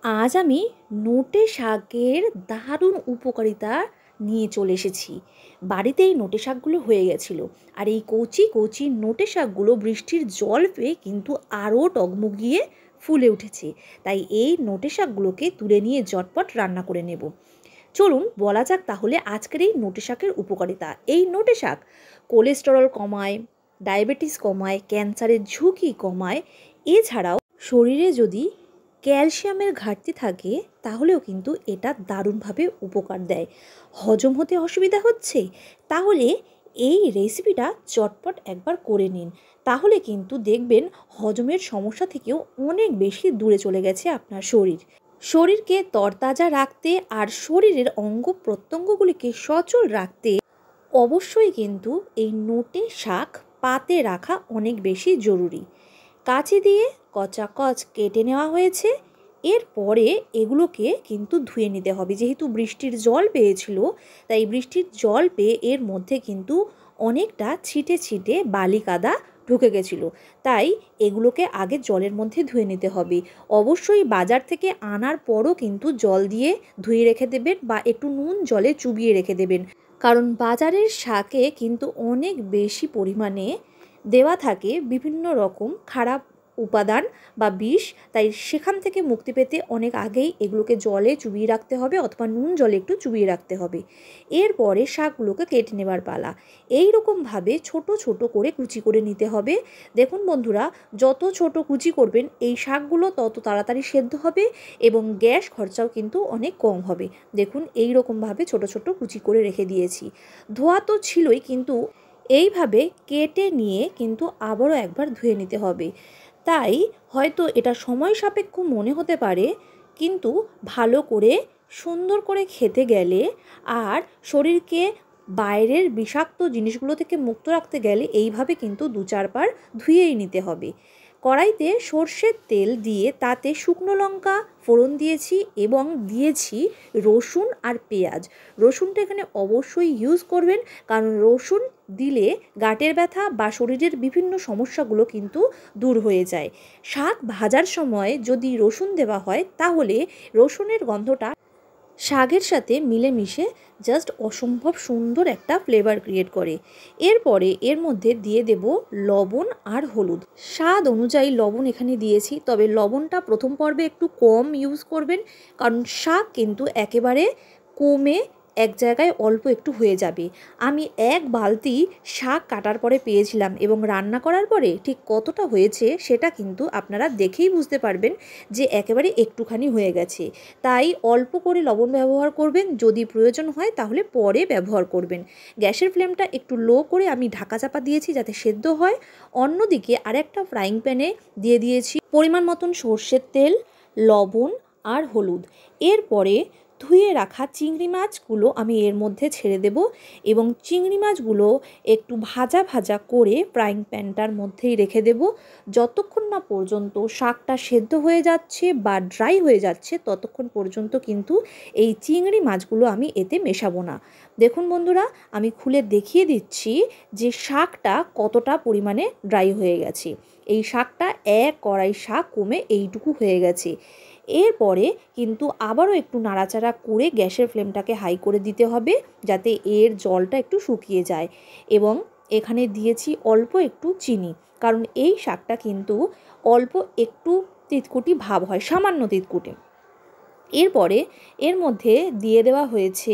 আজ আমি নোটে শাকের দারুণ উপকারিতা নিয়ে চলে এসেছি। বাড়িতেই নোটে শাকগুলো হয়ে গেছিলো, আর এই কচি কচি নোটে শাকগুলো বৃষ্টির জল পেয়ে কিন্তু আরও টগমগিয়ে ফুলে উঠেছে। তাই এই নোটে শাকগুলোকে তুলে নিয়ে ঝটপট রান্না করে নেব। চলুন বলা যাক তাহলে আজকের এই নোটে শাকের উপকারিতা। এই নোটে শাক কোলেস্টেরল কমায়, ডায়াবেটিস কমায়, ক্যান্সারের ঝুঁকি কমায়। এছাড়াও শরীরে যদি ক্যালসিয়ামের ঘাটতি থাকে তাহলেও কিন্তু এটা দারুণভাবে উপকার দেয়। হজম হতে অসুবিধা হচ্ছে, তাহলে এই রেসিপিটা চটপট একবার করে নিন। তাহলে কিন্তু দেখবেন হজমের সমস্যা থেকেও অনেক বেশি দূরে চলে গেছে আপনার শরীর। শরীরকে তরতাজা রাখতে আর শরীরের অঙ্গ প্রত্যঙ্গগুলিকে সচল রাখতে অবশ্যই কিন্তু এই নোটে শাক পাতে রাখা অনেক বেশি জরুরি। কাঁচি দিয়ে কচাকচ কেটে নেওয়া হয়েছে। এরপরে এগুলোকে কিন্তু ধুয়ে নিতে হবে। যেহেতু বৃষ্টির জল পেয়েছিল, তাই বৃষ্টির জল পেয়ে এর মধ্যে কিন্তু অনেকটা ছিটে ছিটে বালি কাদা ঢুকে গেছিলো। তাই এগুলোকে আগে জলের মধ্যে ধুয়ে নিতে হবে। অবশ্যই বাজার থেকে আনার পরও কিন্তু জল দিয়ে ধুয়ে রেখে দেবেন, বা একটু নুন জলে চুবিয়ে রেখে দেবেন। কারণ বাজারের শাকে কিন্তু অনেক বেশি পরিমাণে দেওয়া থাকে বিভিন্ন রকম খারাপ উপাদান বা বিষ। তাই সেখান থেকে মুক্তি পেতে অনেক আগেই এগুলোকে জলে চুবিয়ে রাখতে হবে, অথবা নুন জলে একটু চুবিয়ে রাখতে হবে। এরপরে শাকগুলোকে কেটে নেবার পালা। এই রকমভাবে ছোট ছোট করে কুচি করে নিতে হবে। দেখুন বন্ধুরা, যত ছোট কুচি করবেন এই শাকগুলো তত তাড়াতাড়ি সেদ্ধ হবে এবং গ্যাস খরচাও কিন্তু অনেক কম হবে। দেখুন এই রকমভাবে ছোট ছোট কুচি করে রেখে দিয়েছি। ধোয়া তো ছিলই, কিন্তু এইভাবে কেটে নিয়ে কিন্তু আবারও একবার ধুয়ে নিতে হবে। তাই হয়তো এটা সময় সাপেক্ষ মনে হতে পারে, কিন্তু ভালো করে সুন্দর করে খেতে গেলে আর শরীরকে বাইরের বিষাক্ত জিনিসগুলো থেকে মুক্ত রাখতে গেলে এইভাবে কিন্তু 2-4 বার ধুয়েই নিতে হবে। কড়াইতে সর্ষের তেল দিয়ে তাতে শুকনো লঙ্কা ফোড়ন দিয়েছি এবং দিয়েছি রসুন আর পেঁয়াজ। রসুনটা এখানে অবশ্যই ইউজ করবেন, কারণ রসুন দিলে গাঁটের ব্যথা বা শরীরের বিভিন্ন সমস্যাগুলো কিন্তু দূর হয়ে যায়। শাক ভাজার সময় যদি রসুন দেওয়া হয় তাহলে রসুনের গন্ধটা শাকের সাথে মিলেমিশে জাস্ট অসম্ভব সুন্দর একটা ফ্লেভার ক্রিয়েট করে। এরপরে এর মধ্যে দিয়ে দেব লবণ আর হলুদ। স্বাদ অনুযায়ী লবণ এখানে দিয়েছি, তবে লবণটা প্রথম পর্বে একটু কম ইউজ করবেন, কারণ শাক কিন্তু একেবারে কমে এক জায়গায় অল্প একটু হয়ে যাবে। আমি এক বালতি শাক কাটার পরে পেয়েছিলাম, এবং রান্না করার পরে ঠিক কতটা হয়েছে সেটা কিন্তু আপনারা দেখেই বুঝতে পারবেন যে একেবারে একটুখানি হয়ে গেছে। তাই অল্প করে লবণ ব্যবহার করবেন, যদি প্রয়োজন হয় তাহলে পরে ব্যবহার করবেন। গ্যাসের ফ্লেমটা একটু লো করে আমি ঢাকা চাপা দিয়েছি যাতে সেদ্ধ হয়। অন্যদিকে আরেকটা ফ্রাইং প্যানে দিয়ে দিয়েছি পরিমাণ মতন সর্ষের তেল, লবণ আর হলুদ। এরপরে ধুয়ে রাখা চিংড়ি মাছগুলো আমি এর মধ্যে ছেড়ে দেব, এবং চিংড়ি মাছগুলো একটু ভাজা ভাজা করে ফ্রাইং প্যানটার মধ্যেই রেখে দেব। যতক্ষণ না পর্যন্ত শাকটা সেদ্ধ হয়ে যাচ্ছে বা ড্রাই হয়ে যাচ্ছে ততক্ষণ পর্যন্ত কিন্তু এই চিংড়ি মাছগুলো আমি এতে মেশাবো না। দেখুন বন্ধুরা, আমি খুলে দেখিয়ে দিচ্ছি যে শাকটা কতটা পরিমাণে ড্রাই হয়ে গেছে। এই শাকটা এক কড়াই শাক কমে এইটুকু হয়ে গেছে। এরপরে কিন্তু আবারও একটু নাড়াচাড়া করে গ্যাসের ফ্লেমটাকে হাই করে দিতে হবে, যাতে এর জলটা একটু শুকিয়ে যায়। এবং এখানে দিয়েছি অল্প একটু চিনি, কারণ এই শাকটা কিন্তু অল্প একটু তিতকুটি ভাব হয়, সামান্য তিতকুটে। এরপরে এর মধ্যে দিয়ে দেওয়া হয়েছে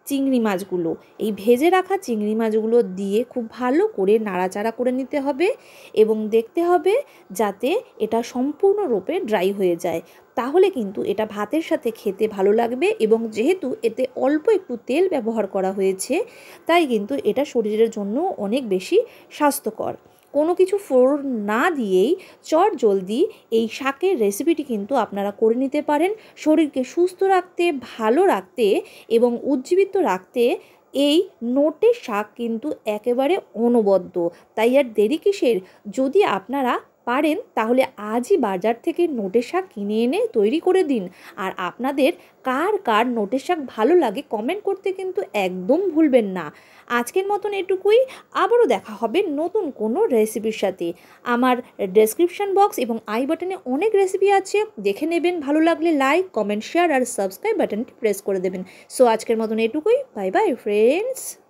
চিংড়ি মাছগুলো। এই ভেজে রাখা চিংড়ি মাছগুলো দিয়ে খুব ভালো করে নাড়াচাড়া করে নিতে হবে, এবং দেখতে হবে যাতে এটা সম্পূর্ণরূপে ড্রাই হয়ে যায়। তাহলে কিন্তু এটা ভাতের সাথে খেতে ভালো লাগবে, এবং যেহেতু এতে অল্প একটু তেল ব্যবহার করা হয়েছে তাই কিন্তু এটা শরীরের জন্য অনেক বেশি স্বাস্থ্যকর। কোনো কিছু ফোড়ন না দিয়েই চটজলদি এই শাকের রেসিপিটি কিন্তু আপনারা করে নিতে পারেন। শরীরকে সুস্থ রাখতে, ভালো রাখতে এবং উজ্জীবিত রাখতে এই নোটে শাক কিন্তু একেবারে অনবদ্য। তাই আর দেরি কিসের? যদি আপনারা পারেন তাহলে আজই বাজার থেকে নোটের শাক কিনে এনে তৈরি করে দিন। আর আপনাদের কার কার নোটের শাক ভালো লাগে কমেন্ট করতে কিন্তু একদম ভুলবেন না। আজকের মতন এটুকুই, আবারও দেখা হবে নতুন কোনো রেসিপির সাথে। আমার ডেসক্রিপশন বক্স এবং আই বাটনে অনেক রেসিপি আছে, দেখে নেবেন। ভালো লাগলে লাইক, কমেন্ট, শেয়ার আর সাবস্ক্রাইব বাটনটি প্রেস করে দেবেন। সো আজকের মতন এটুকুই, বাই বাই ফ্রেন্ডস।